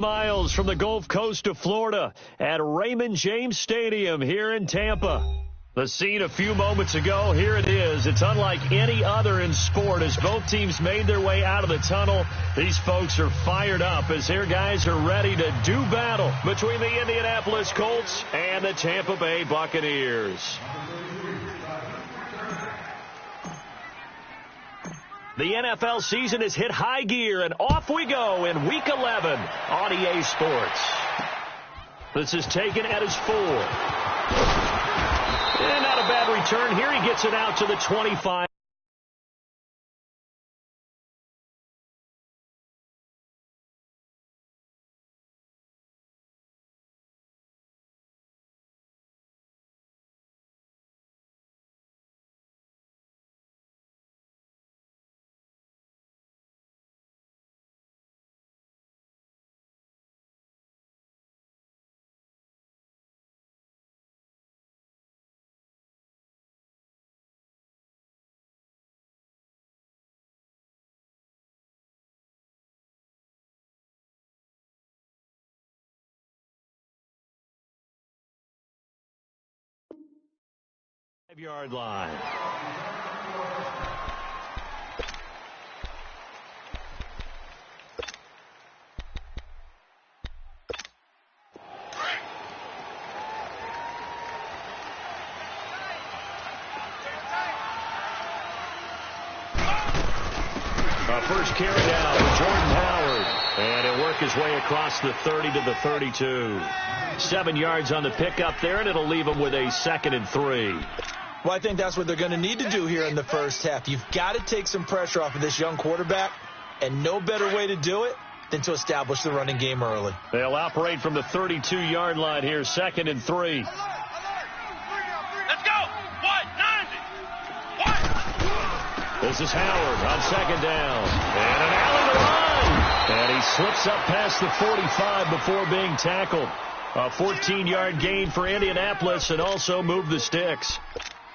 Miles from the Gulf Coast of Florida at Raymond James Stadium here in Tampa. The scene a few moments ago, here it is. It's unlike any other in sport as both teams made their way out of the tunnel. These folks are fired up as their guys are ready to do battle between the Indianapolis Colts and the Tampa Bay Buccaneers. The NFL season has hit high gear, and off we go in Week 11 on EA Sports. This is taken at his 4. And not a bad return here. He gets it out to the 25. Yard line. First carry down for Jordan Howard. And he'll work his way across the 30 to the 32. 7 yards on the pickup there, and it'll leave him with a 2nd and 3. Well, I think that's what they're going to need to do here in the first half. You've got to take some pressure off of this young quarterback, and no better way to do it than to establish the running game early. They'll operate from the 32-yard line here, 2nd and 3. Let's go! What? 90! What? This is Howard on 2nd down. And an alley to run! And he slips up past the 45 before being tackled. A 14-yard gain for Indianapolis and also moved the sticks.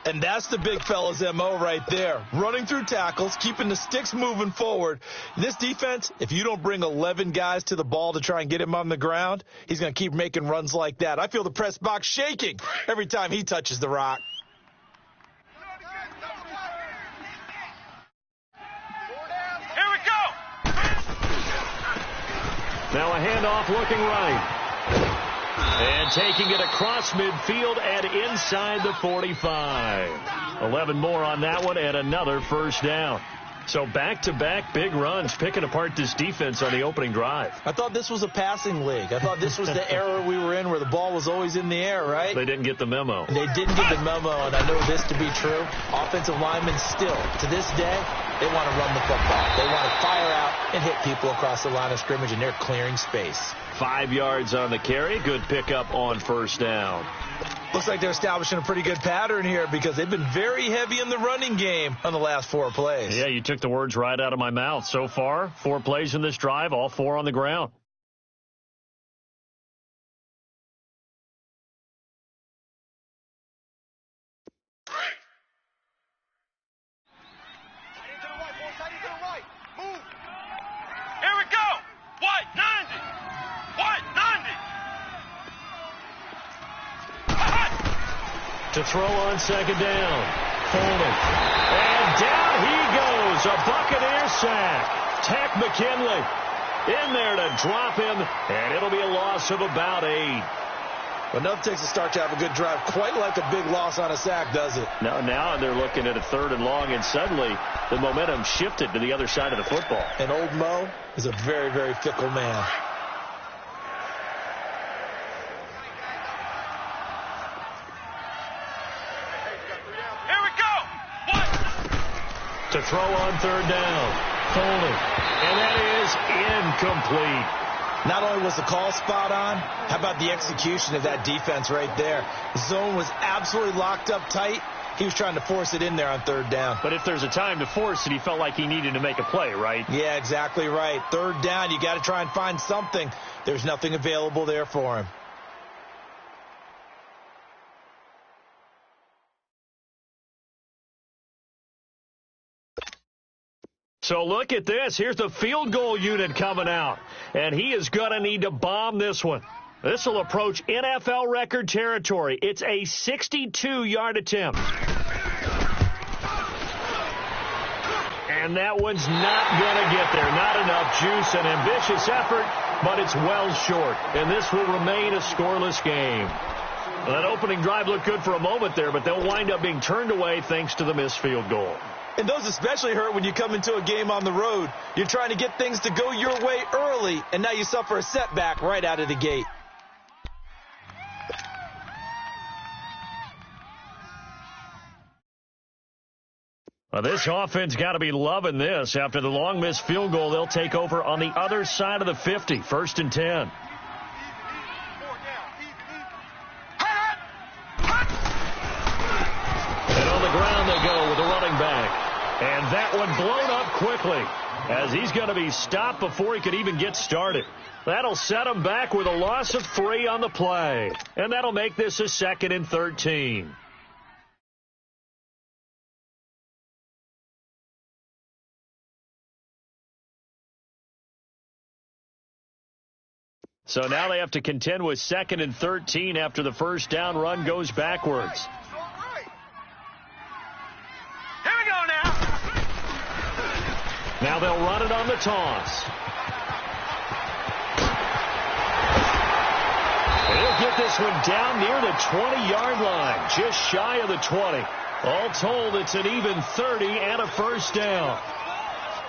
And that's the big fella's M.O. right there. Running through tackles, keeping the sticks moving forward. This defense, if you don't bring 11 guys to the ball to try and get him on the ground, he's going to keep making runs like that. I feel the press box shaking every time he touches the rock. Here we go! Now a handoff looking right. And taking it across midfield and inside the 45. 11 more on that one and another first down. So back-to-back big runs, picking apart this defense on the opening drive. I thought this was a passing league. I thought this was the era we were in where the ball was always in the air, right? They didn't get the memo. They didn't get the memo, and I know this to be true. Offensive linemen still, to this day, they want to run the football. They want to fire out and hit people across the line of scrimmage, and they're clearing space. 5 yards on the carry. Good pickup on first down. Looks like they're establishing a pretty good pattern here because they've been very heavy in the running game on the last 4 plays. Yeah, you took the words right out of my mouth. So far, 4 plays in this drive, all 4 on the ground. Here we go! What? 90! What? 90! To throw on 2nd down. Folding. And down he goes. A Buccaneer sack. Tack McKinley in there to drop him, and it'll be a loss of about 8. Enough takes a start to have a good drive. Quite like a big loss on a sack, does it? Now they're looking at a 3rd and long, and suddenly the momentum shifted to the other side of the football. And old Mo is a very, very fickle man. Here we go! What? To throw on 3rd down. Folding. And that is incomplete. Not only was the call spot on, how about the execution of that defense right there? The zone was absolutely locked up tight. He was trying to force it in there on 3rd down. But if there's a time to force it, he felt like he needed to make a play, right? Yeah, exactly right. 3rd down, you got to try and find something. There's nothing available there for him. So look at this. Here's the field goal unit coming out. And he is going to need to bomb this one. This will approach NFL record territory. It's a 62-yard attempt. And that one's not going to get there. Not enough juice. An ambitious effort, but it's well short. And this will remain a scoreless game. Well, that opening drive looked good for a moment there, but they'll wind up being turned away thanks to the missed field goal. And those especially hurt when you come into a game on the road. You're trying to get things to go your way early, and now you suffer a setback right out of the gate. Well, this offense got to be loving this. After the long missed field goal, they'll take over on the other side of the 50, 1st and 10. And on the ground they go with the running back. And that one blown up quickly as he's going to be stopped before he could even get started. That'll set him back with a loss of 3 on the play. And that'll make this a 2nd and 13. So now they have to contend with 2nd and 13 after the first down run goes backwards. Here we go now. Now they'll run it on the toss. They'll get this one down near the 20-yard line, just shy of the 20. All told, it's an even 30 and a first down.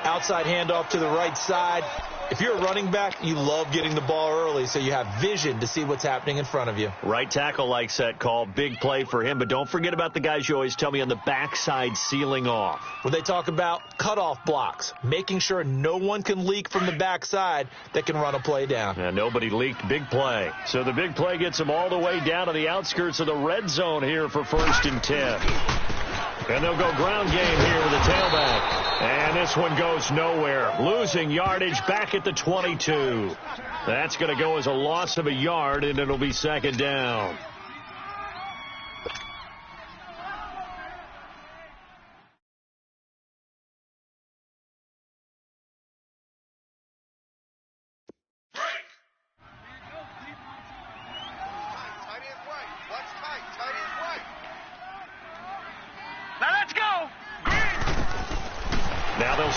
Outside handoff to the right side. If you're a running back, you love getting the ball early so you have vision to see what's happening in front of you. Right tackle likes that call. Big play for him. But don't forget about the guys you always tell me on the backside sealing off. When they talk about cutoff blocks, making sure no one can leak from the backside that can run a play down. And nobody leaked. Big play. So the big play gets them all the way down to the outskirts of the red zone here for 1st and 10. And they'll go ground game here with the tailback. And this one goes nowhere. Losing yardage back at the 22. That's going to go as a loss of a yard, and it'll be 2nd down.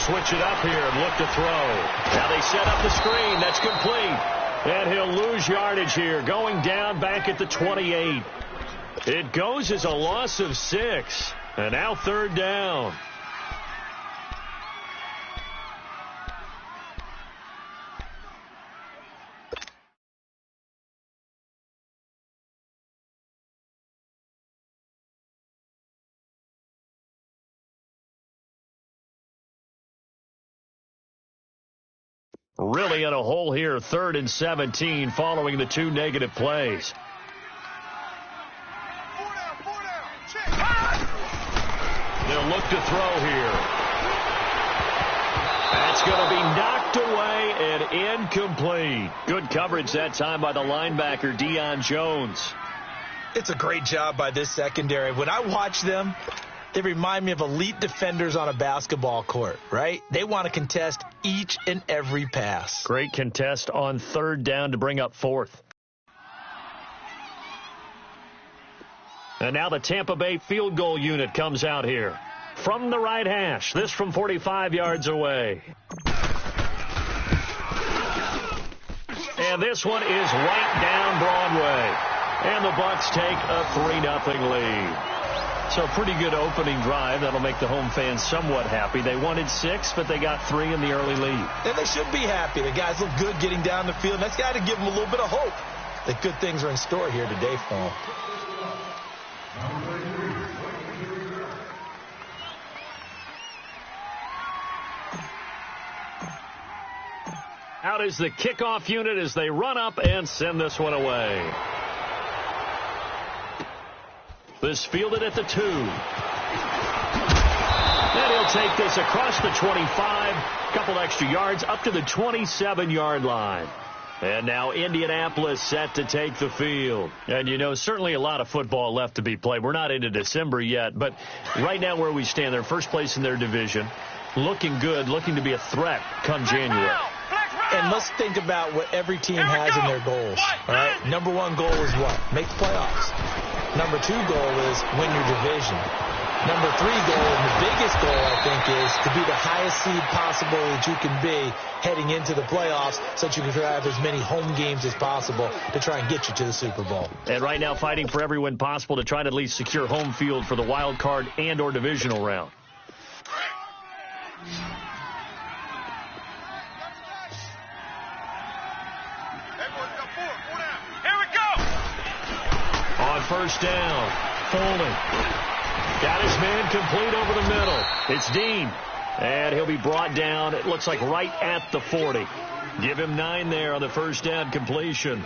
Switch it up here and look to throw. Now they set up the screen. That's complete. And he'll lose yardage here, going down back at the 28. It goes as a loss of 6. And now 3rd down. Really in a hole here, 3rd and 17 following the 2 negative plays. They'll look to throw here. That's going to be knocked away and incomplete. Good coverage that time by the linebacker, Deion Jones. It's a great job by this secondary. When I watch them, they remind me of elite defenders on a basketball court, right? They want to contest each and every pass. Great contest on 3rd down to bring up 4th. And now the Tampa Bay field goal unit comes out here. From the right hash, this from 45 yards away. And this one is right down Broadway. And the Bucs take a 3-0 lead. So pretty good opening drive. That'll make the home fans somewhat happy. They wanted 6, but they got 3 in the early lead. And they should be happy. The guys look good getting down the field. That's got to give them a little bit of hope that good things are in store here today for them. Out is the kickoff unit as they run up and send this one away. This fielded at the 2. And he'll take this across the 25. Couple extra yards up to the 27-yard line. And now Indianapolis set to take the field. And, you know, certainly a lot of football left to be played. We're not into December yet, but right now where we stand, they're first place in their division. looking good, looking to be a threat come January. And let's think about what every team has in their goals. All right. Number one goal is what? Make the playoffs. Number two goal is win your division. Number three goal, and the biggest goal, I think, is to be the highest seed possible that you can be heading into the playoffs so that you can have as many home games as possible to try and get you to the Super Bowl. And right now fighting for every win possible to try to at least secure home field for the wild card and or divisional round. Here we go. On first down, Foley. Got his man complete over the middle. It's Dean. And he'll be brought down, it looks like right at the 40. Give him 9 there on the first down completion.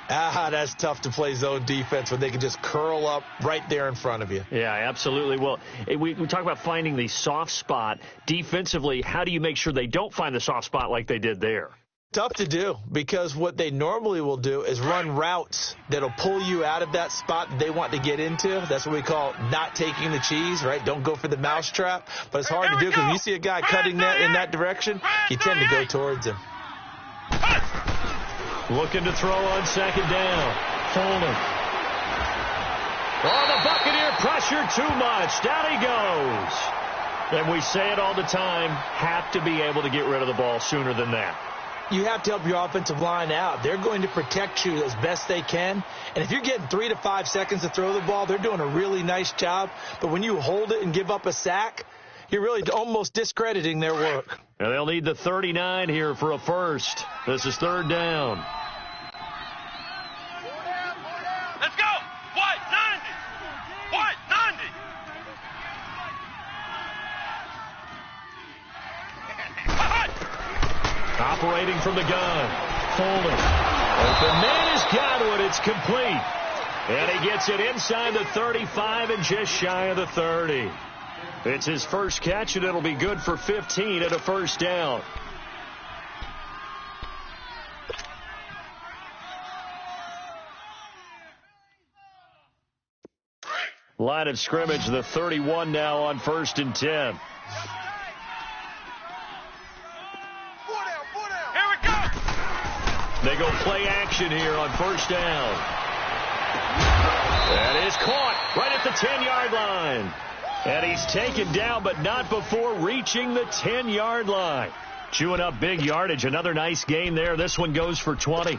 That's tough to play zone defense when they can just curl up right there in front of you. Yeah, absolutely. Well, we talk about finding the soft spot. Defensively, how do you make sure they don't find the soft spot like they did there? Tough to do, because what they normally will do is run routes that'll pull you out of that spot that they want to get into. That's what we call not taking the cheese, right? Don't go for the mousetrap. But it's hard to do because when you see a guy cutting that in that direction, you tend to go towards him. Looking to throw on second down. Foley. Oh, the Buccaneer pressure too much. Down he goes. And we say it all the time, have to be able to get rid of the ball sooner than that. You have to help your offensive line out. They're going to protect you as best they can. And if you're getting 3 to 5 seconds to throw the ball, they're doing a really nice job. But when you hold it and give up a sack, you're really almost discrediting their work. And they'll need the 39 here for a first. This is third down. Let's go. White, 90. White, 90. Operating from the gun. Foley. Open man is Godwin. It's complete. And he gets it inside the 35 and just shy of the 30. It's his first catch, and it'll be good for 15 at a first down. Line of scrimmage, the 31 now on 1st and 10. They go play action here on first down. That is caught right at the 10-yard line. And he's taken down, but not before reaching the 10-yard line. Chewing up big yardage. Another nice gain there. This one goes for 20.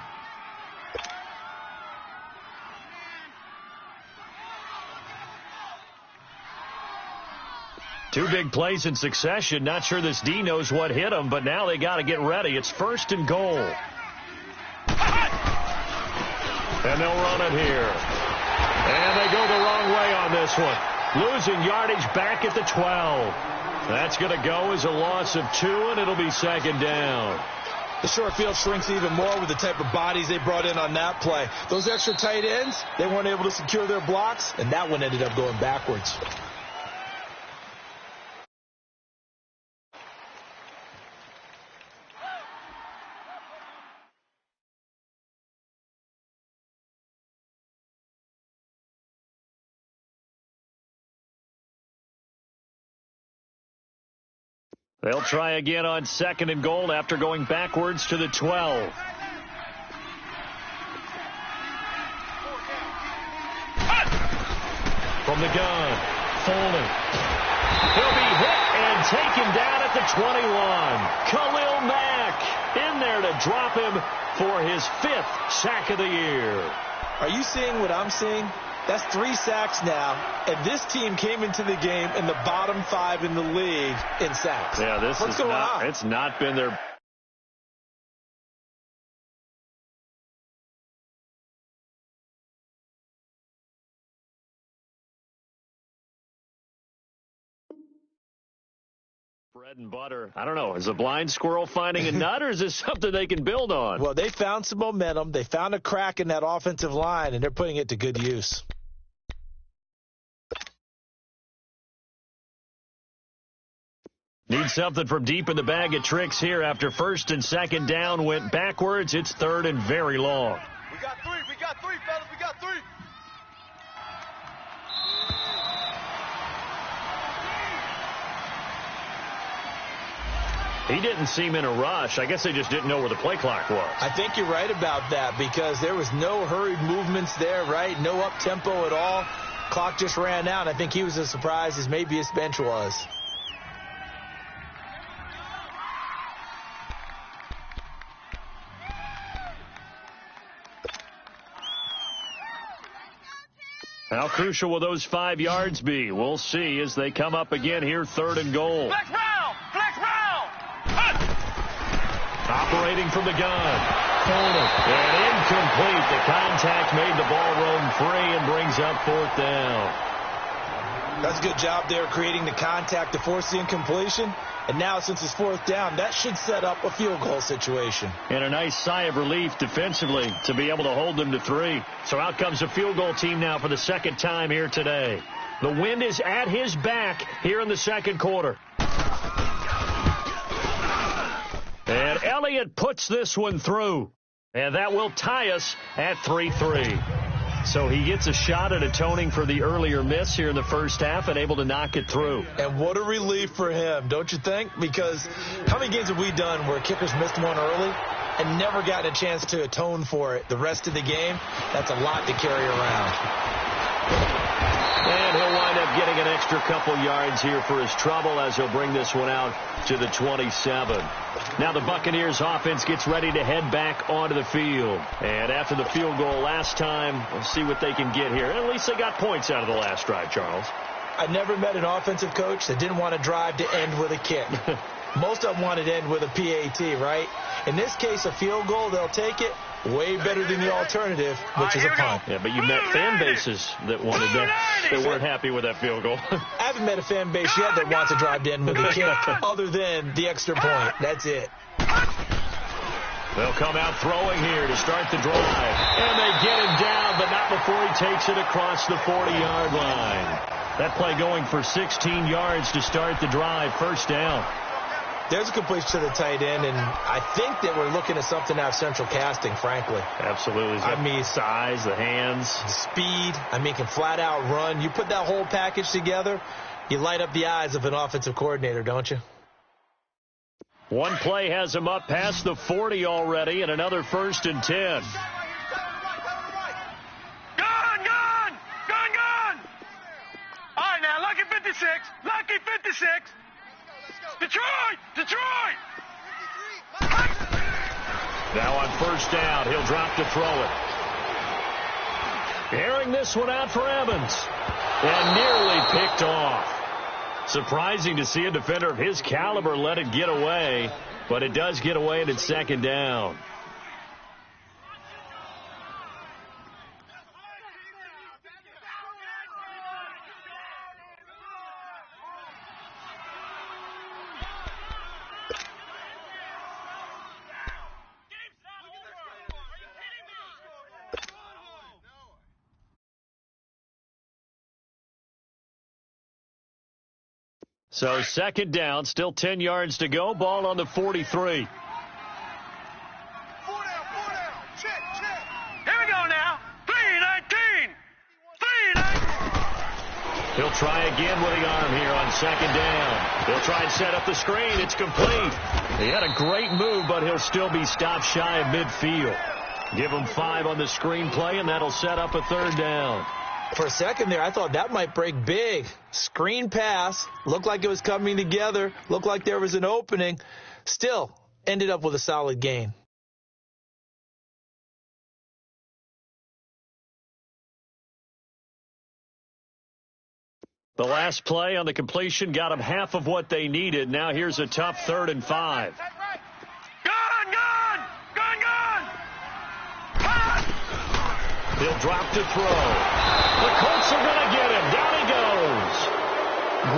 Two big plays in succession. Not sure this D knows what hit him, but now they got to get ready. It's 1st and goal. And they'll run it here. And they go the wrong way on this one. Losing yardage back at the 12. That's going to go as a loss of 2, and it'll be 2nd down. The short field shrinks even more with the type of bodies they brought in on that play. Those extra tight ends, they weren't able to secure their blocks, and that one ended up going backwards. They'll try again on 2nd and goal after going backwards to the 12. From the gun, Foley. He'll be hit and taken down at the 21. Khalil Mack in there to drop him for his 5th sack of the year. Are you seeing what I'm seeing? That's 3 sacks now, and this team came into the game in the bottom 5 in the league in sacks. Yeah, What's going on? It's not been their... bread and butter. I don't know. Is a blind squirrel finding a nut, or is this something they can build on? Well, they found some momentum. They found a crack in that offensive line, and they're putting it to good use. Need something from deep in the bag of tricks here after 1st and 2nd down went backwards. It's 3rd and very long. We got 3, fellas. We got 3. He didn't seem in a rush. I guess they just didn't know where the play clock was. I think you're right about that because there was no hurried movements there, right? No up-tempo at all. Clock just ran out. I think he was as surprised as maybe his bench was. How crucial will those 5 yards be? We'll see as they come up again here, 3rd and goal. Flex round! Flex round! Operating from the gun. And incomplete. The contact made the ball roam free and brings up 4th down. That's a good job there creating the contact to force the incompletion. And now since it's 4th down, that should set up a field goal situation. And a nice sigh of relief defensively to be able to hold them to 3. So out comes a field goal team now for the 2nd time here today. The wind is at his back here in the 2nd quarter. And Elliott puts this one through. And that will tie us at 3-3. So he gets a shot at atoning for the earlier miss here in the first half and able to knock it through. And what a relief for him, don't you think? Because how many games have we done where kickers missed one early and never got a chance to atone for it the rest of the game? That's a lot to carry around. And he'll wind up getting an extra couple yards here for his trouble as he'll bring this one out to the 27. Now the Buccaneers offense gets ready to head back onto the field. And after the field goal last time, we'll see what they can get here. At least they got points out of the last drive, Charles. I never met an offensive coach that didn't want to drive to end with a kick. Most of them wanted to end with a PAT, right? In this case, a field goal, they'll take it. Way better than the alternative, which is a punt. Yeah, but you met fan bases that wanted that, that weren't happy with that field goal. I haven't met a fan base yet that wants to drive to end with a kick other than the extra point. That's it. They'll come out throwing here to start the drive. And they get him down, but not before he takes it across the 40-yard line. That play going for 16 yards to start the drive. 1st down. There's a completion to the tight end, and I think that we're looking at something out of central casting, frankly. Absolutely. I mean, size, the hands. Speed. I mean, can flat out run. You put that whole package together, you light up the eyes of an offensive coordinator, don't you? One play has him up past the 40 already, and another 1st and 10. Gun! Gun! Gun! Gun! All right, now, lucky 56. Lucky 56. Detroit! Detroit! Now on 1st down, he'll drop to throw it. Airing this one out for Evans. And nearly picked off. Surprising to see a defender of his caliber let it get away, but it does get away and it's 2nd down. So 2nd down, still 10 yards to go. Ball on the 43. 4 down. Check. Here we go now. 3-19. 3-19. He'll try again with the arm here on 2nd down. He'll try and set up the screen. It's complete. He had a great move, but he'll still be stopped shy of midfield. Give him 5 on the screen play, and that'll set up a 3rd down. For a second there, I thought that might break big. Screen pass. Looked like it was coming together. Looked like there was an opening. Still, ended up with a solid gain. The last play on the completion got them half of what they needed. Now here's a tough 3rd and 5. He'll drop to throw. The Colts are going to get him. Down he goes.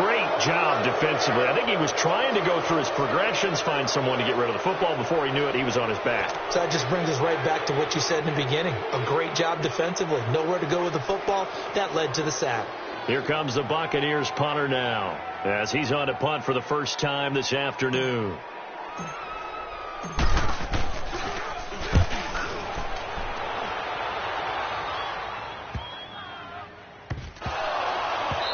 Great job defensively. I think he was trying to go through his progressions, find someone to get rid of the football. Before he knew it, he was on his back. So that just brings us right back to what you said in the beginning. A great job defensively. Nowhere to go with the football. That led to the sack. Here comes the Buccaneers punter now, as he's on to punt for the first time this afternoon.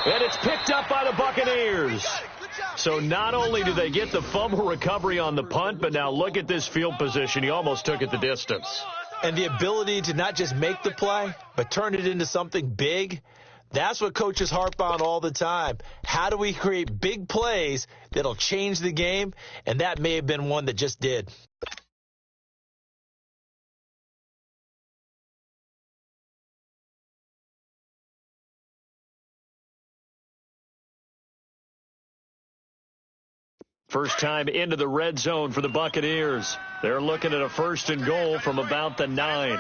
And it's picked up by the Buccaneers. So not only do they get the fumble recovery on the punt, but now look at this field position. He almost took it the distance. And the ability to not just make the play, but turn it into something big. That's what coaches harp on all the time. How do we create big plays that'll change the game? And that may have been one that just did. First time into the red zone for the Buccaneers. They're looking at a 1st and goal from about the 9.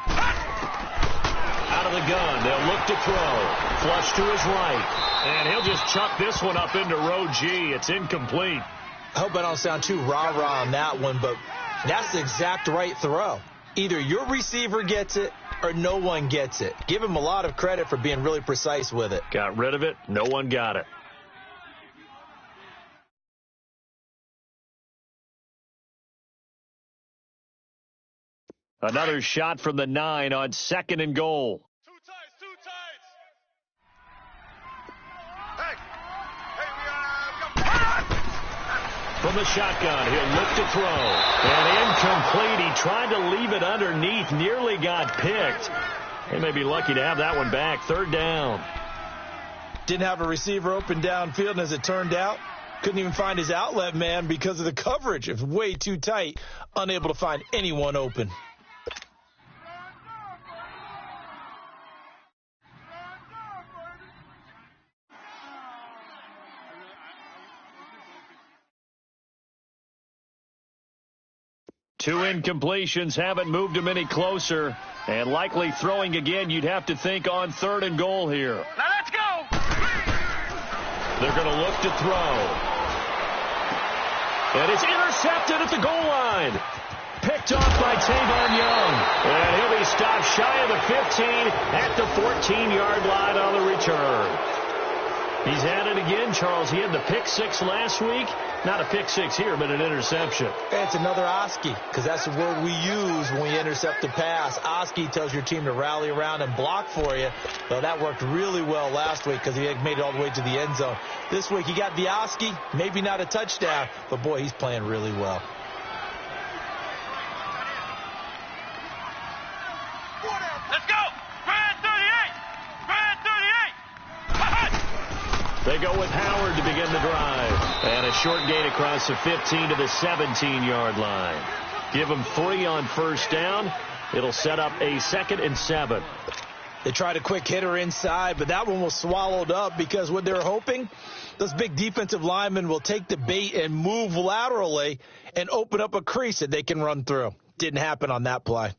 Out of the gun, they'll look to throw. Flush to his right. And he'll just chuck this one up into row G. It's incomplete. I hope I don't sound too rah-rah on that one, but that's the exact right throw. Either your receiver gets it or no one gets it. Give him a lot of credit for being really precise with it. Got rid of it. No one got it. Another shot from the 9 on 2nd and goal. Too tight. Hey, From the shotgun, he'll look to throw. And incomplete. He tried to leave it underneath. Nearly got picked. They may be lucky to have that one back. 3rd down. Didn't have a receiver open downfield, and as it turned out, couldn't even find his outlet man because of the coverage. It was way too tight. Unable to find anyone open. Two incompletions haven't moved him any closer. And likely throwing again, you'd have to think on 3rd and goal here. now let's go. They're going to look to throw. And it's intercepted at the goal line. Picked off by Tavon Young. And he'll be stopped shy of the 15 at the 14-yard line on the return. He's at it again, Charles. He had the pick 6 last week. Not a pick 6 here, but an interception. It's another Oski, because that's the word we use when we intercept the pass. Oski tells your team to rally around and block for you. Well, that worked really well last week because he had made it all the way to the end zone. This week he got the Oski, maybe not a touchdown, but boy, he's playing really well. Let's go. Brad 38. Brad 38. They go with Howard to begin the drive. And a short gain across the 15 to the 17-yard line. Give them 3 on 1st down. It'll set up a 2nd and 7. They tried a quick hitter inside, but that one was swallowed up because what they're hoping, those big defensive linemen will take the bait and move laterally and open up a crease that they can run through. Didn't happen on that play.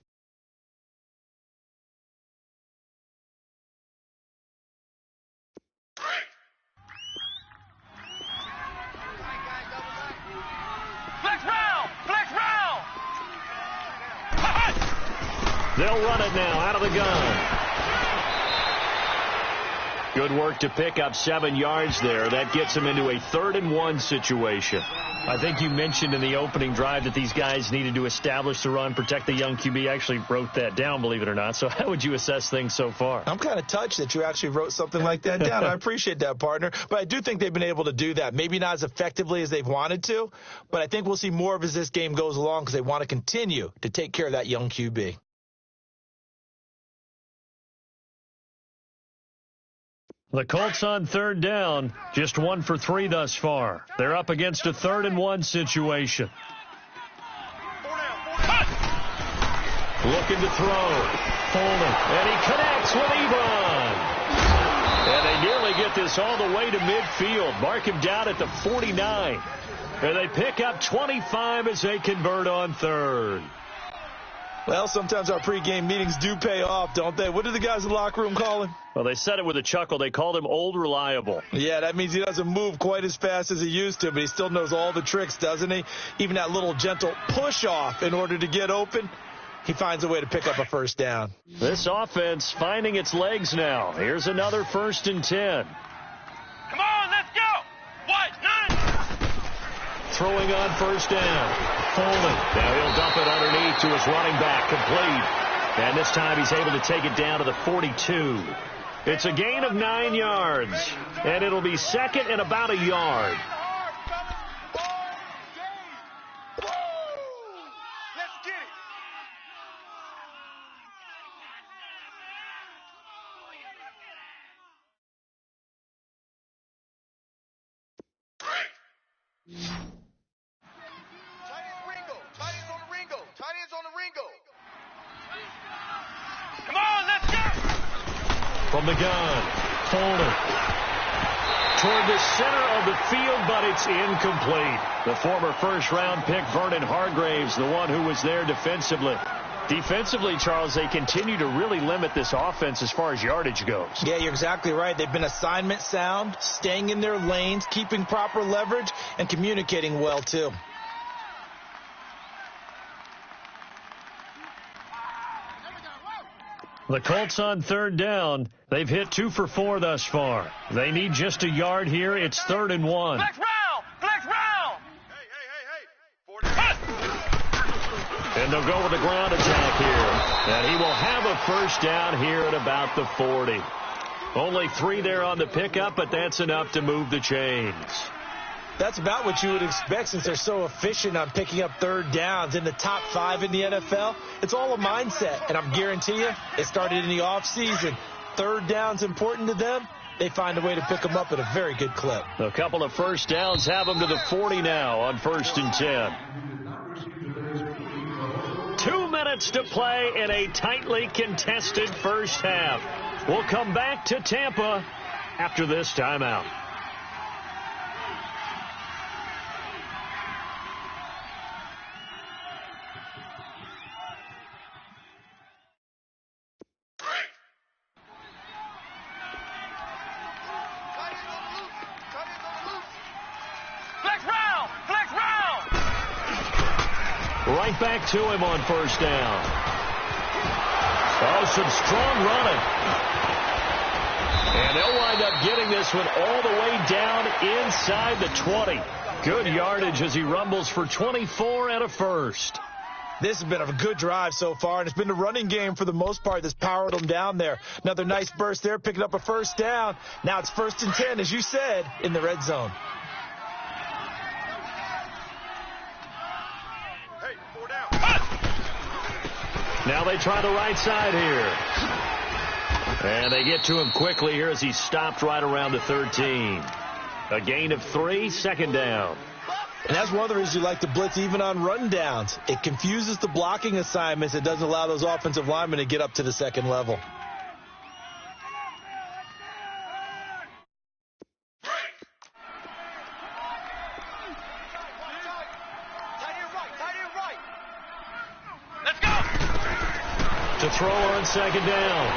They'll run it now out of the gun. Good work to pick up 7 yards there. That gets them into a 3rd and 1 situation. I think you mentioned in the opening drive that these guys needed to establish the run, protect the young QB. I actually wrote that down, believe it or not. So how would you assess things so far? I'm kind of touched that you actually wrote something like that down. I appreciate that, partner. But I do think they've been able to do that. Maybe not as effectively as they've wanted to, but I think we'll see more of as this game goes along because they want to continue to take care of that young QB. The Colts on 3rd down, just 1 for 3 thus far. They're up against a 3rd and 1 situation. Looking to throw. Folding. And he connects with Ebron. And they nearly get this all the way to midfield. Mark him down at the 49. And they pick up 25 as they convert on 3rd. Well, sometimes our pregame meetings do pay off, don't they? What do the guys in the locker room call him? Well, they said it with a chuckle. They called him Old Reliable. Yeah, that means he doesn't move quite as fast as he used to, but he still knows all the tricks, doesn't he? Even that little gentle push-off in order to get open, he finds a way to pick up a 1st down. This offense finding its legs now. Here's another 1st and 10. Come on, let's go. What? 9. Throwing on 1st down. Folding. Now he'll dump it underneath to his running back. Complete. And this time he's able to take it down to the 42. It's a gain of 9 yards, and it'll be second and about a yard. From the gun, Fuller toward the center of the field, but it's incomplete. The former first-round pick, Vernon Hargraves, the one who was there defensively. Defensively, Charles, they continue to really limit this offense as far as yardage goes. Yeah, you're exactly right. They've been assignment sound, staying in their lanes, keeping proper leverage, and communicating well, too. The Colts on third down. They've hit 2 for 4 thus far. They need just a yard here. It's 3rd and 1. Flex round! Flex round! Hey! And they'll go with the ground attack here. And he will have a first down here at about the 40. Only 3 there on the pickup, but that's enough to move the chains. That's about what you would expect since they're so efficient on picking up third downs in the top 5 in the NFL. It's all a mindset, and I'm guarantee you it started in the offseason. Third down's important to them. They find a way to pick them up at a very good clip. A couple of first downs have them to the 40 now on 1st and 10. 2 minutes to play in a tightly contested first half. We'll come back to Tampa after this timeout. Right back to him on first down. Oh, some strong running. And they'll wind up getting this one all the way down inside the 20. Good yardage as he rumbles for 24 and a first. This has been a good drive so far, and it's been the running game for the most part that's powered them down there. Another nice burst there, picking up a first down. Now it's 1st and 10, as you said, in the red zone. Now they try the right side here. And they get to him quickly here as he stopped right around the 13. A gain of 3, 2nd down. And that's one of the reasons you like to blitz even on run downs. It confuses the blocking assignments. It doesn't allow those offensive linemen to get up to the second level. To throw on 2nd down.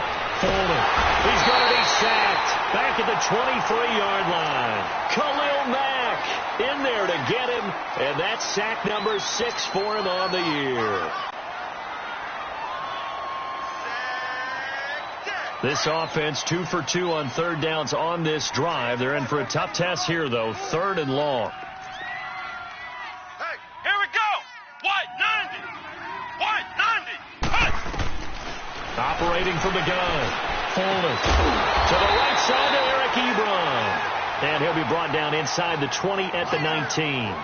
Fuller. He's going to be sacked. Back at the 23-yard line. Khalil Mack in there to get him. And that's sack number 6 for him on the year. This offense 2 for 2 on third downs on this drive. They're in for a tough test here, though. 3rd and long. Here we go! White 90! White 90! Operating from the gun. Fuller. To the right side to Eric Ebron. And he'll be brought down inside the 20 at the 19.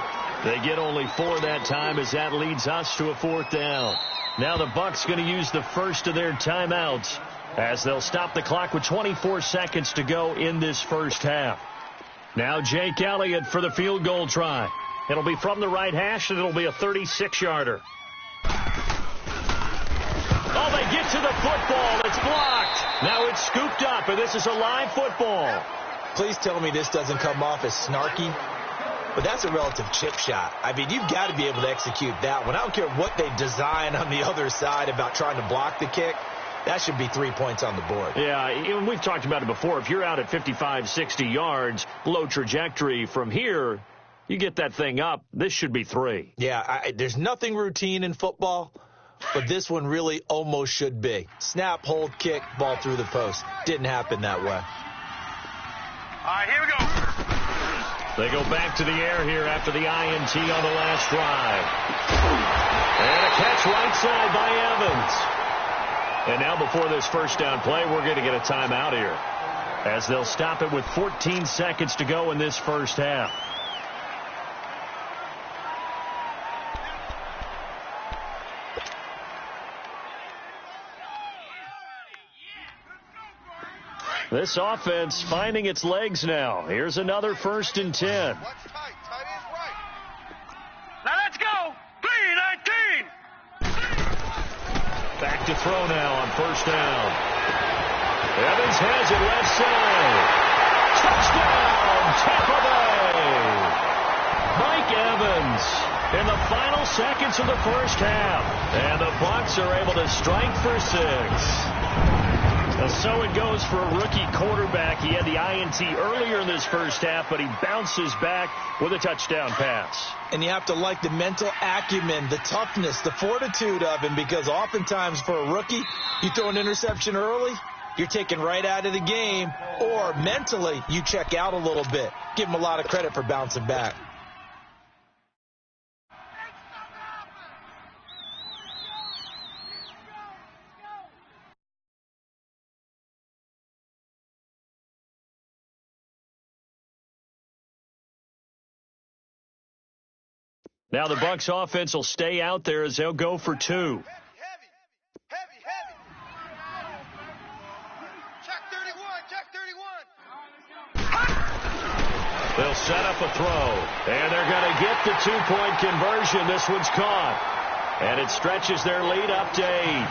They get only 4 that time as that leads us to a 4th down. Now the Bucs going to use the first of their timeouts as they'll stop the clock with 24 seconds to go in this first half. Now Jake Elliott for the field goal try. It'll be from the right hash, and it'll be a 36-yarder. Oh, they get to the football. It's blocked. Now it's scooped up, and this is a live football. Please tell me this doesn't come off as snarky, but that's a relative chip shot. I mean, you've got to be able to execute that one. I don't care what they design on the other side about trying to block the kick. That should be 3 points on the board. Yeah, and we've talked about it before. If you're out at 55, 60 yards, low trajectory from here, you get that thing up, this should be 3. Yeah, there's nothing routine in football, but this one really almost should be. Snap, hold, kick, ball through the post. Didn't happen that way. All right, here we go. They go back to the air here after the INT on the last drive. And a catch right side by Evans. And now before this first down play, we're going to get a timeout here. as they'll stop it with 14 seconds to go in this first half. This offense finding its legs now. Here's another 1st and 10. Now let's go. 3-19. Back to throw now on 1st down. Evans has it left side. Touchdown, Tampa Bay. Mike Evans in the final seconds of the first half. And the Bucs are able to strike for 6. So it goes for a rookie quarterback. He had the INT earlier in this first half, but he bounces back with a touchdown pass. And you have to like the mental acumen, the toughness, the fortitude of him, because oftentimes for a rookie, you throw an interception early, you're taken right out of the game, or mentally you check out a little bit. Give him a lot of credit for bouncing back. Now the Bucs offense will stay out there as they'll go for 2. Heavy. Check 31. They'll set up a throw, and they're going to get the 2-point conversion. This one's caught, and it stretches their lead up to 8.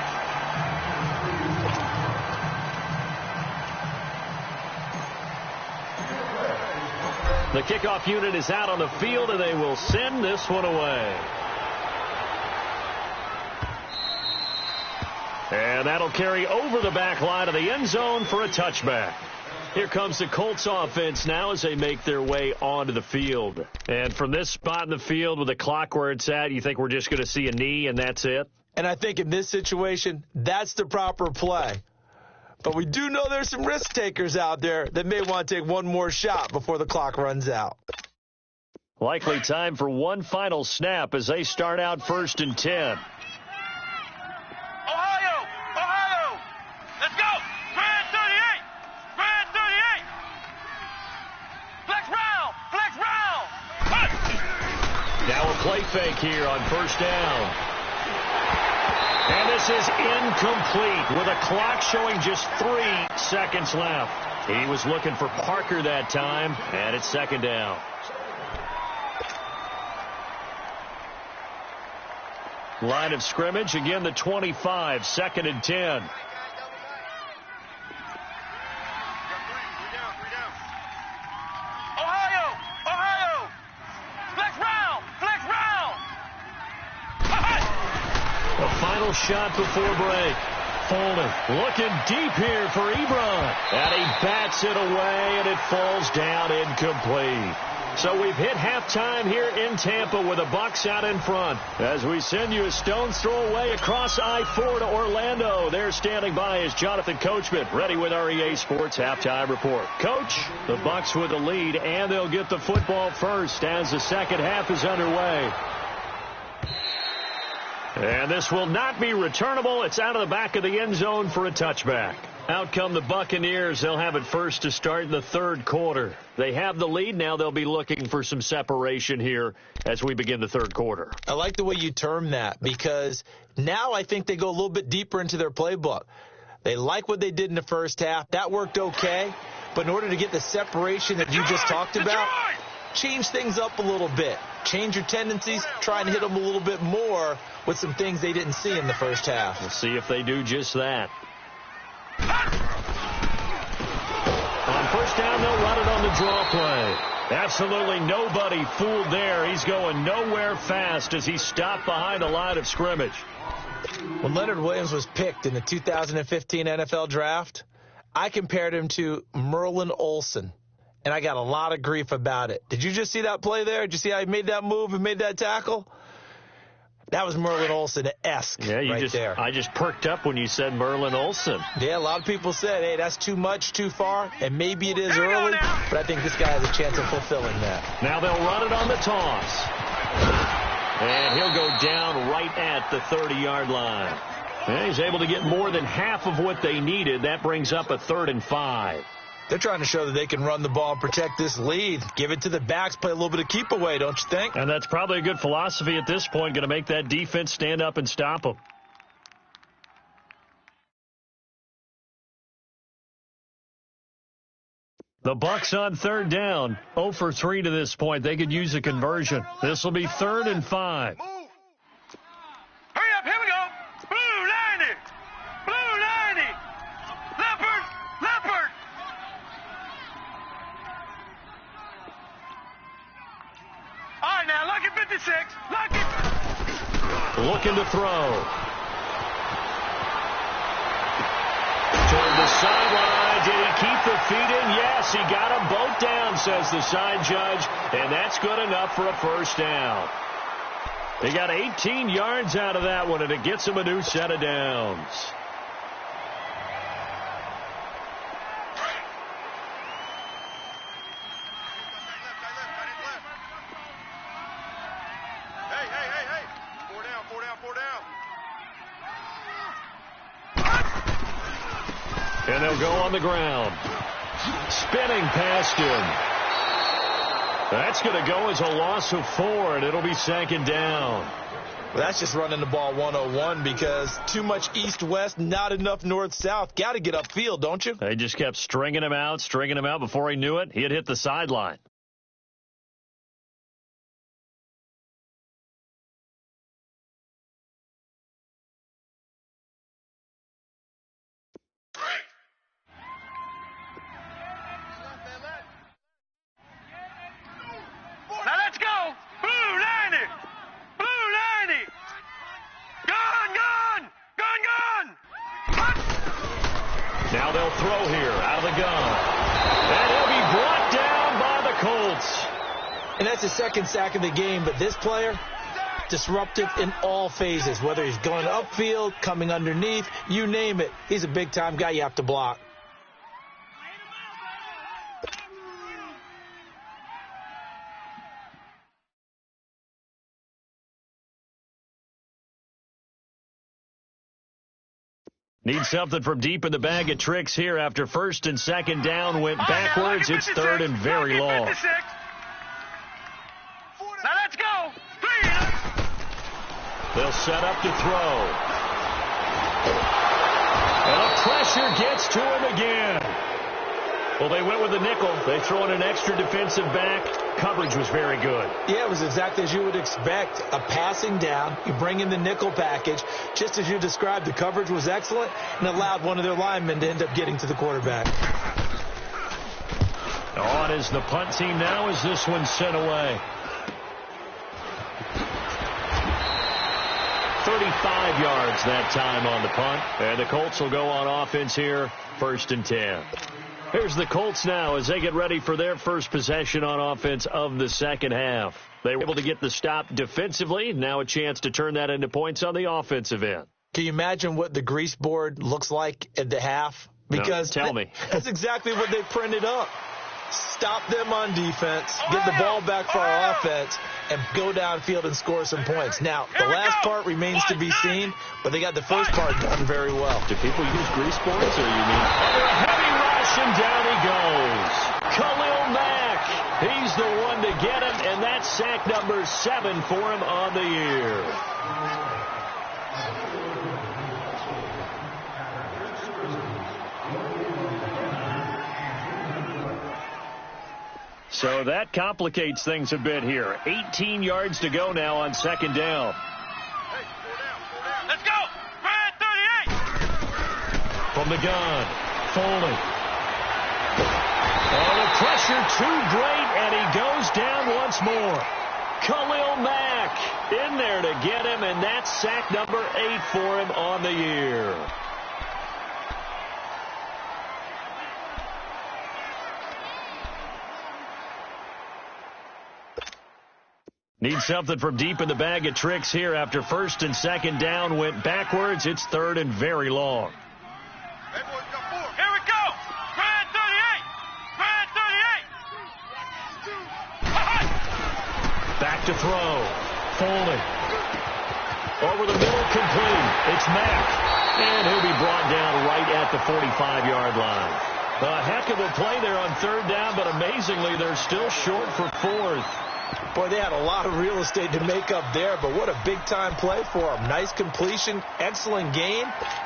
The kickoff unit is out on the field, and they will send this one away. And that'll carry over the back line of the end zone for a touchback. Here comes the Colts offense now as they make their way onto the field. And from this spot in the field with the clock where it's at, you think we're just going to see a knee and that's it? And I think in this situation, that's the proper play. But we do know there's some risk takers out there that may want to take one more shot before the clock runs out. Likely time for one final snap as they start out 1st and 10. Ohio. Let's go. Grand 38. Flex round. Push. Now a play fake here on 1st down. And this is incomplete with a clock showing just 3 seconds left. He was looking for Parker that time, and it's 2nd down. Line of scrimmage, again the 25, 2nd and 10. Ohio. Flex round. The final shot before break. Foley looking deep here for Ebron. And he bats it away, and it falls down incomplete. So we've hit halftime here in Tampa with the Bucs out in front. As we send you a stone's throw away across I-4 to Orlando. There standing by is Jonathan Coachman, ready with our EA Sports Halftime Report. Coach, the Bucs with the lead, and they'll get the football first as the second half is underway. And this will not be returnable. It's out of the back of the end zone for a touchback. Out come the Buccaneers. They'll have it first to start in the 3rd quarter. They have the lead. Now they'll be looking for some separation here as we begin the 3rd quarter. I like the way you term that, because now I think they go a little bit deeper into their playbook. They like what they did in the first half. That worked okay. But in order to get the separation that you just talked about, change things up a little bit. Change your tendencies. Try and hit them a little bit more with some things they didn't see in the first half. We'll see if they do just that. On 1st down, they'll run it on the draw play. Absolutely nobody fooled there. He's going nowhere fast as he stopped behind the line of scrimmage. When Leonard Williams was picked in the 2015 NFL Draft, I compared him to Merlin Olsen, and I got a lot of grief about it. Did you just see that play there? Did you see how he made that move and made that tackle? That was Merlin Olsen-esque there. I just perked up when you said Merlin Olsen. Yeah, a lot of people said, hey, that's too much, too far, and maybe it is early, but I think this guy has a chance of fulfilling that. Now they'll run it on the toss. And he'll go down right at the 30-yard line. And he's able to get more than half of what they needed. That brings up a 3rd and 5. They're trying to show that they can run the ball and protect this lead. Give it to the backs, play a little bit of keep away, don't you think? And that's probably a good philosophy at this point, going to make that defense stand up and stop them. The Bucks on third down, 0 for 3 to this point. They could use a conversion. This will be 3rd and 5. Move. Hurry up, here we go. Blue 90. Blue 90. Leopard. Leopard. All right, now, look at 56. Look it. Looking to throw. Toward the sideline. Did he keep the feet in? Yes, he got them both down, says the side judge, and that's good enough for a first down. They got 18 yards out of that one, and it gets them a new set of downs. Hey. 4 down. And they'll go on the ground. Spinning past him. That's going to go as a loss of 4, and it'll be 2nd down. Well, that's just running the ball 101 because too much east-west, not enough north-south. Got to get upfield, don't you? They just kept stringing him out. Before he knew it, he had hit the sideline. Now let's go. Blue 90. Blue 90. Gun. Now they'll throw here out of the gun. And he'll be brought down by the Colts. And that's the second sack of the game, but this player, disruptive in all phases, whether he's going upfield, coming underneath, you name it. He's a big-time guy you have to block. Need something from deep in the bag of tricks here after 1st and 2nd down went backwards. It's 3rd and very long. Now let's go. 3. They'll set up to throw. And the pressure gets to him again. Well, they went with the nickel. They throw in an extra defensive back. Coverage was very good. Yeah, it was exactly as you would expect. A passing down. You bring in the nickel package. Just as you described, the coverage was excellent and allowed one of their linemen to end up getting to the quarterback. On is the punt team now as this one's sent away. 35 yards that time on the punt. And the Colts will go on offense here, 1st and 10. Here's the Colts now as they get ready for their first possession on offense of the second half. They were able to get the stop defensively. Now a chance to turn that into points on the offensive end. Can you imagine what the grease board looks like at the half? Because no, tell me. That's exactly what they printed up. Stop them on defense, get the ball back for our offense, and go downfield and score some points. Now, the last part remains to be seen, but they got the first part done very well. Do people use grease boards, or you mean? Heavy rush, and down he goes. Khalil Mack, he's the one to get him, and that's sack number 7 for him on the year. So that complicates things a bit here. 18 yards to go now on 2nd down. Let's go. Red 38. From the gun, Foley. Oh, the pressure too great, and he goes down once more. Khalil Mack in there to get him, and that's sack number 8 for him on the year. Need something from deep in the bag of tricks here after 1st and 2nd down went backwards. It's 3rd and very long. Here we go. Red 38. Red 38. Back to throw. Foley. Over the middle, complete. It's Mack. And he'll be brought down right at the 45-yard line. A heck of a play there on third down, but amazingly, they're still short for fourth. Boy, they had a lot of real estate to make up there, but what a big-time play for them. Nice completion, excellent gain.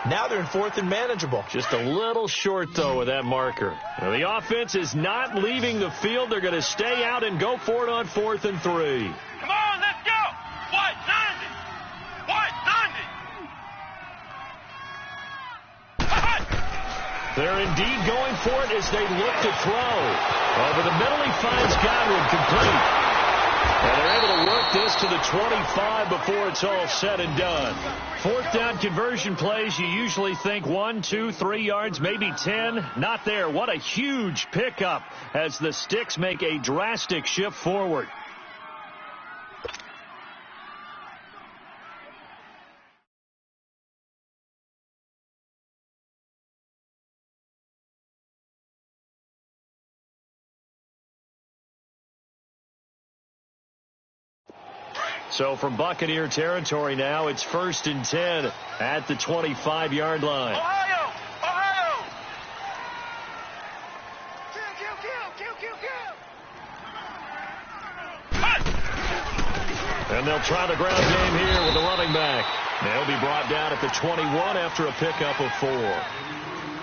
Now they're in fourth and manageable. Just a little short, though, with that marker. Now, the offense is not leaving the field. They're going to stay out and go for it on 4th and 3. Come on, let's go. White 90. White 90. They're indeed going for it as they look to throw. Over the middle, he finds Godwin complete. And they're able to work this to the 25 before it's all said and done. Fourth down conversion plays, you usually think 1, 2, 3 yards, maybe 10. Not there. What a huge pickup as the Sticks make a drastic shift forward. So from Buccaneer territory now, it's 1st and 10 at the 25-yard line. Ohio! Ohio! Kill! And they'll try the ground game here with the running back. They'll be brought down at the 21 after a pickup of 4.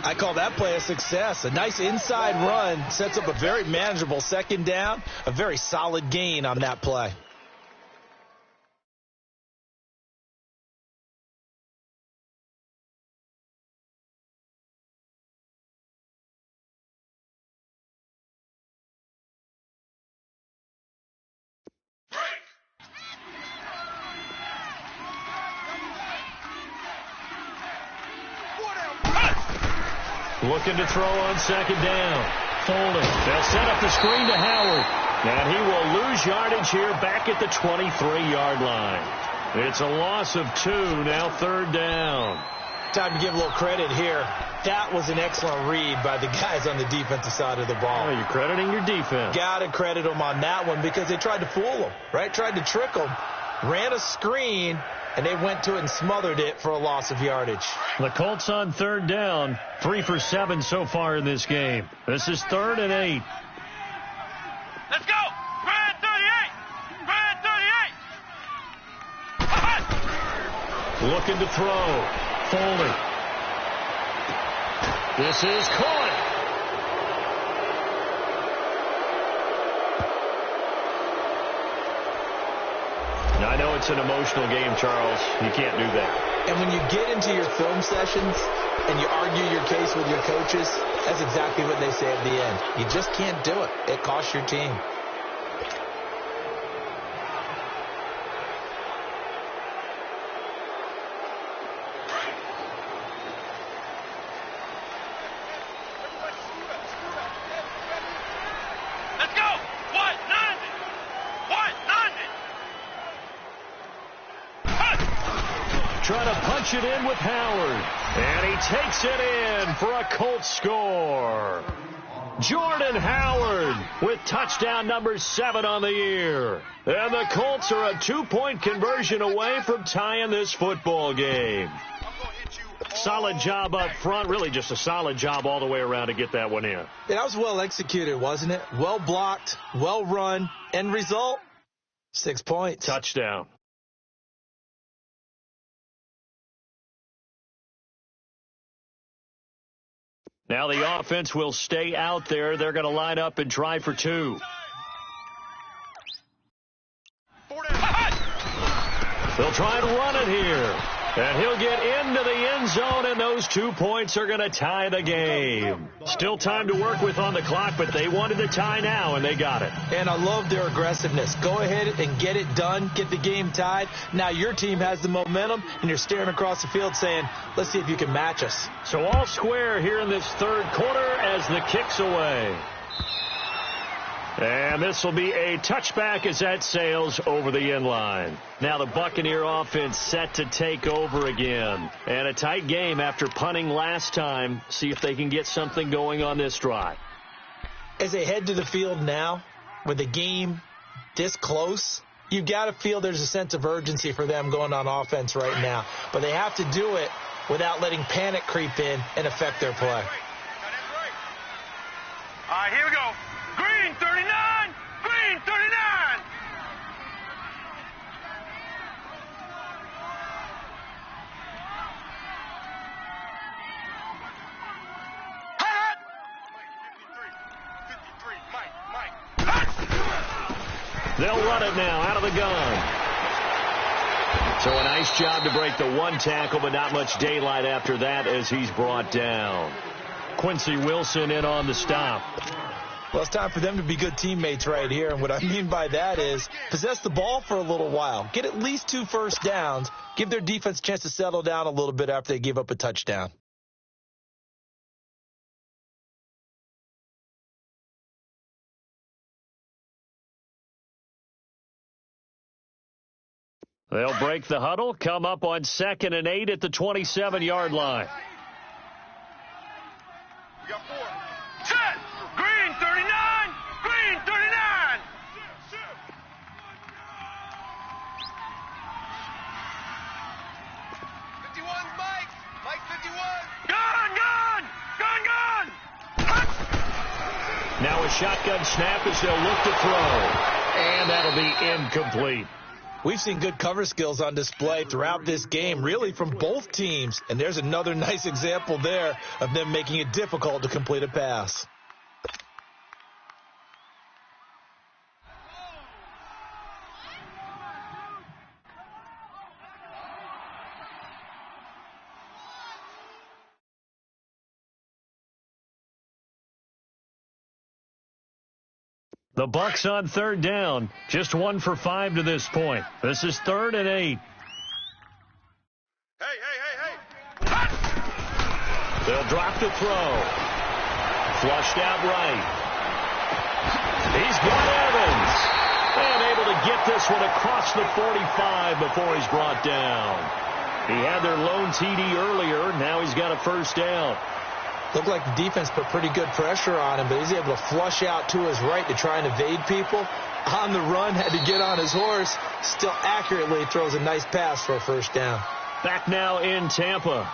I call that play a success. A nice inside run sets up a very manageable second down. A very solid gain on that play. Looking to throw on second down. Folding. They'll set up the screen to Howard. And he will lose yardage here back at the 23-yard line. It's a loss of 2, now 3rd down. Time to give a little credit here. That was an excellent read by the guys on the defensive side of the ball. Oh, you're crediting your defense. Got to credit them on that one because they tried to fool them, right? Tried to trick them. Ran a screen, and they went to it and smothered it for a loss of yardage. The Colts on 3rd down, 3 for 7 so far in this game. This is 3rd and 8. Let's go! Brad 38! Brad 38! Looking to throw. Folding. This is caught. Now, I know it's an emotional game, Charles. You can't do that. And when you get into your film sessions and you argue your case with your coaches, that's exactly what they say at the end. You just can't do it. It costs your team. Let's go! White 90! White 90! Trying to punch it in with Howard. And he takes it in for a Colts score. Jordan Howard with touchdown number 7 on the year. And the Colts are a 2-point conversion away from tying this football game. Solid job up front. Really just a solid job all the way around to get that one in. Yeah, that was well executed, wasn't it? Well blocked, well run. End result, 6 points. Touchdown. Now the offense will stay out there. They're going to line up and try for 2. They'll try and run it here. And he'll get into the end zone, and those 2 points are going to tie the game. Still time to work with on the clock, but they wanted the tie now, and they got it. And I love their aggressiveness. Go ahead and get it done. Get the game tied. Now your team has the momentum, and you're staring across the field saying, let's see if you can match us. So all square here in this 3rd quarter as the kick's away. And this will be a touchback as that sails over the end line. Now the Buccaneer offense set to take over again. And a tight game after punting last time. See if they can get something going on this drive. As they head to the field now, with the game this close, you've got to feel there's a sense of urgency for them going on offense right now. But they have to do it without letting panic creep in and affect their play. All right, here we go. Green 39. Green 39. Hot. 53. Mike. Hot. They'll run it now out of the gun. So a nice job to break the one tackle, but not much daylight after that as he's brought down. Quincy Wilson in on the stop. Well, it's time for them to be good teammates right here. And what I mean by that is possess the ball for a little while. Get at least 2 first downs. Give their defense a chance to settle down a little bit after they give up a touchdown. They'll break the huddle, come up on 2nd and 8 at the 27-yard line. We got 4. Set. Green 39. Green 39. 51's Mike. Mike 51. Gun. Now a shotgun snap as they'll look to throw. And that'll be incomplete. We've seen good cover skills on display throughout this game, really from both teams. And there's another nice example there of them making it difficult to complete a pass. The Bucks on 3rd down. Just 1 for 5 to this point. This is 3rd and 8. Hey. They'll drop to throw. Flushed out right. He's got Evans. And able to get this one across the 45 before he's brought down. He had their lone TD earlier. Now he's got a first down. Looked like the defense put pretty good pressure on him, but he's able to flush out to his right to try and evade people. On the run, had to get on his horse. Still accurately throws a nice pass for a first down. Back now in Tampa.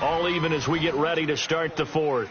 All even as we get ready to start the 4th.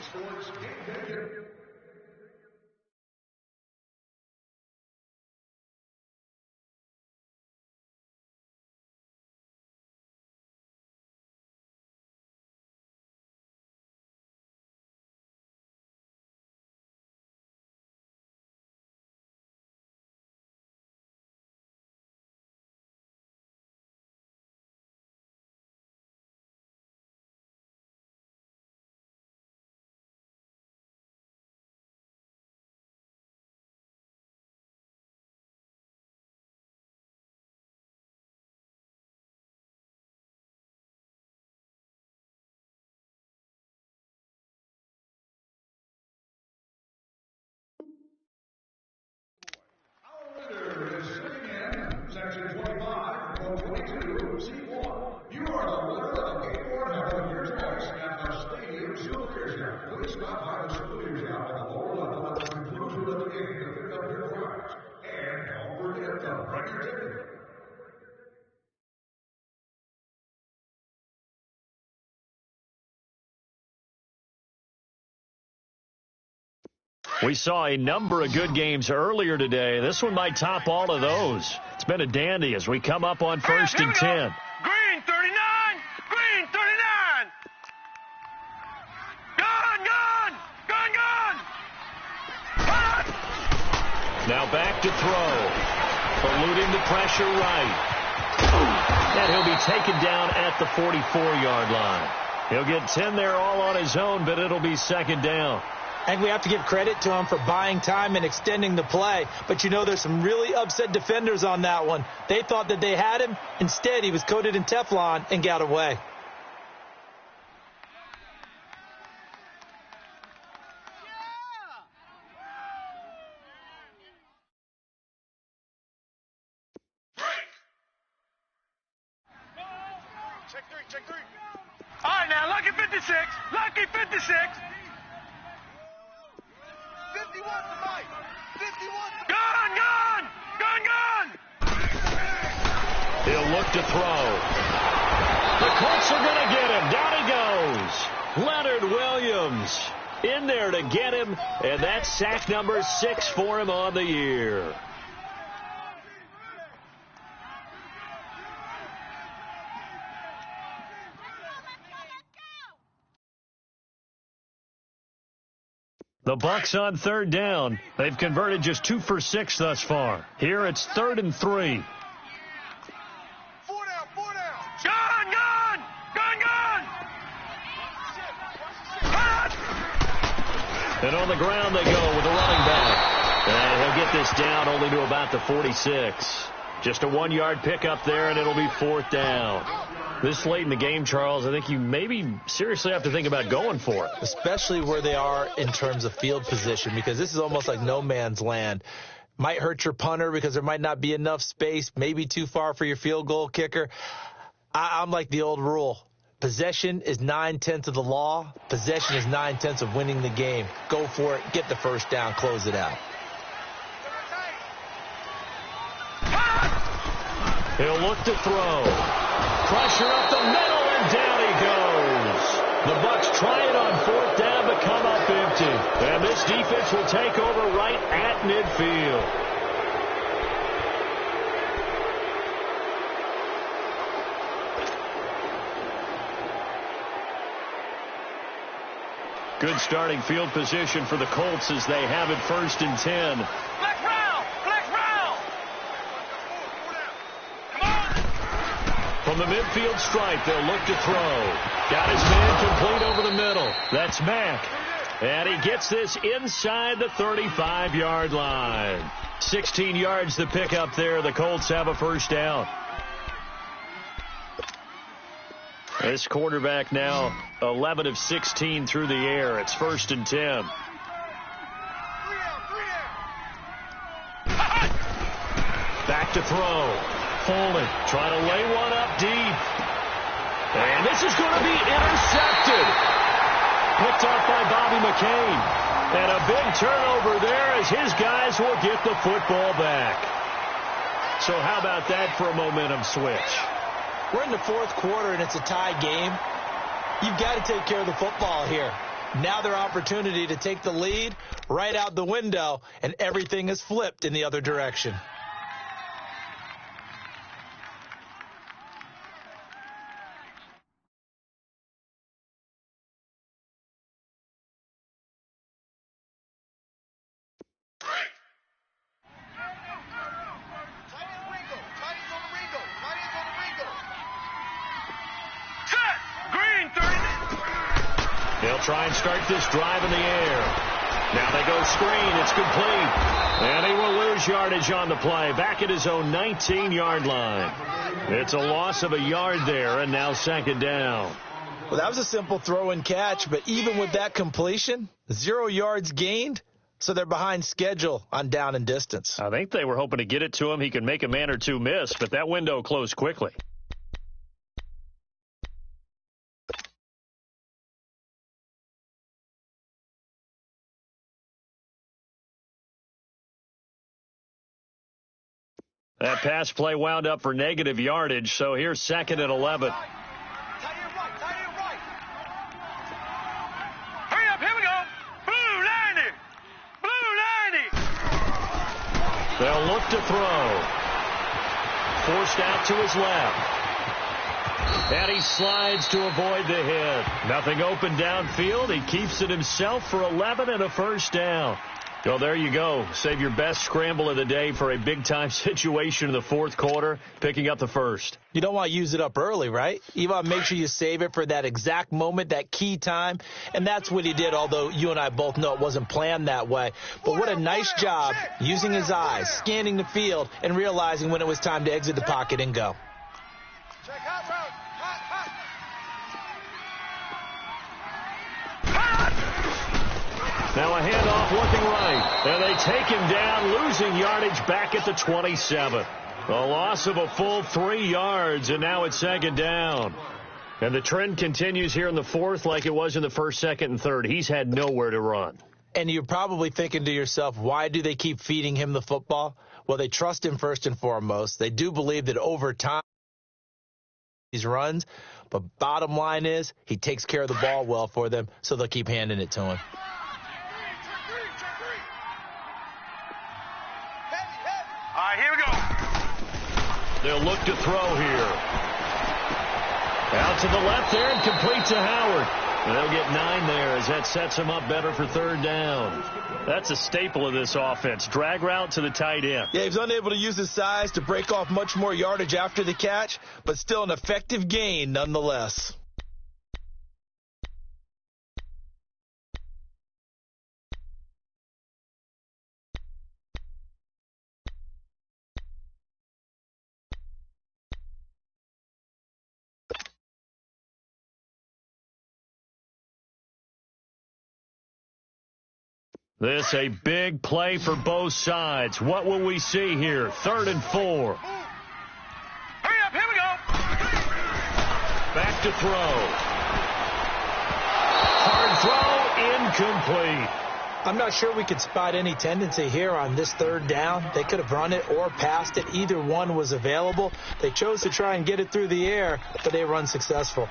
Section 25, Code 22, C1. You are the winner of the Game 4 of your choice at the Stadium Souvenirs Shop. Please stop by the Souvenirs Shop at the lower level at the conclusion of the game to pick up your prize. And don't forget to bring your ticket. We saw a number of good games earlier today. This one might top all of those. It's been a dandy as we come up on 1st and 10. Green 39. Green 39. Gun. Hot. Now back to throw. Eluding the pressure right. And he'll be taken down at the 44-yard line. He'll get 10 there all on his own, but it'll be 2nd down. I think we have to give credit to him for buying time and extending the play. But, you know, there's some really upset defenders on that one. They thought that they had him. Instead, he was coated in Teflon and got away. Check three. All right, now, lucky 56. Lucky 56. 51 for Mike. 51 for Gun. He'll look to throw. The Colts are going to get him. Down he goes. Leonard Williams in there to get him, and that's sack number 6 for him on the year. The Bucks on 3rd down. They've converted just 2 for 6 thus far. Here it's 3rd and 3. 4 down, 4 down. Gun, gun, gun, gun. And on the ground they go with a running back. And he'll get this down only to about the 46. Just a 1-yard pickup there, and it'll be 4th down. This late in the game, Charles, I think you maybe seriously have to think about going for it. Especially where they are in terms of field position, because this is almost like no man's land. Might hurt your punter because there might not be enough space, maybe too far for your field goal kicker. I'm like the old rule. Possession is 9/10 of the law. Possession is 9/10 of winning the game. Go for it. Get the first down. Close it out. He'll look to throw. Pressure up the middle, and down he goes. The Bucks try it on 4th down, but come up empty. And this defense will take over right at midfield. Good starting field position for the Colts as they have it 1st and 10. Flex round, flex round. Come on. From the midfield stripe, they'll look to throw. Got his man complete over the middle. That's Mack. And he gets this inside the 35-yard line. 16 yards to pick up there. The Colts have a 1st down. This quarterback now 11 of 16 through the air. It's 1st and 10. 3 down, 3 down. Back to throw. Foley trying to lay one up deep. And this is going to be intercepted. Picked off by Bobby McCain. And a big turnover there as his guys will get the football back. So how about that for a momentum switch? We're in the 4th quarter, and it's a tie game. You've got to take care of the football here. Now their opportunity to take the lead right out the window, and everything is flipped in the other direction. They'll try and start this drive in the air. Now they go screen. It's complete. And he will lose yardage on the play. Back at his own 19-yard line. It's a loss of a yard there, and now 2nd down. Well, that was a simple throw and catch, but even with that completion, 0 yards gained, so they're behind schedule on down and distance. I think they were hoping to get it to him. He could make a man or two miss, but that window closed quickly. That pass play wound up for negative yardage, so here's 2nd and 11. Hurry up, here we go. Blue 90. Blue 90. They'll look to throw. Forced out to his left. And he slides to avoid the hit. Nothing open downfield. He keeps it himself for 11 and a 1st down. Well, there you go. Save your best scramble of the day for a big-time situation in the 4th quarter, picking up the 1st. You don't want to use it up early, right? You want to make sure you save it for that exact moment, that key time. And that's what he did, although you and I both know it wasn't planned that way. But what a nice job using his eyes, scanning the field, and realizing when it was time to exit the pocket and go. Check out route. Hot. Now a handoff looking right. And they take him down, losing yardage back at the 27. A loss of a full 3 yards, and now it's 2nd down. And the trend continues here in the 4th like it was in the 1st, 2nd, and 3rd. He's had nowhere to run. And you're probably thinking to yourself, why do they keep feeding him the football? Well, they trust him first and foremost. They do believe that over time, these runs, but bottom line is he takes care of the ball well for them, so they'll keep handing it to him. All right, here we go. They'll look to throw here. Out to the left there and complete to Howard. They'll get 9 there as that sets them up better for third down. That's a staple of this offense. Drag route to the tight end. Yeah, he was unable to use his size to break off much more yardage after the catch, but still an effective gain nonetheless. This a big play for both sides. What will we see here? 3rd and 4. Hurry up, here we go. Back to throw. Hard throw, incomplete. I'm not sure we could spot any tendency here on this third down. They could have run it or passed it. Either one was available. They chose to try and get it through the air, but they run successful.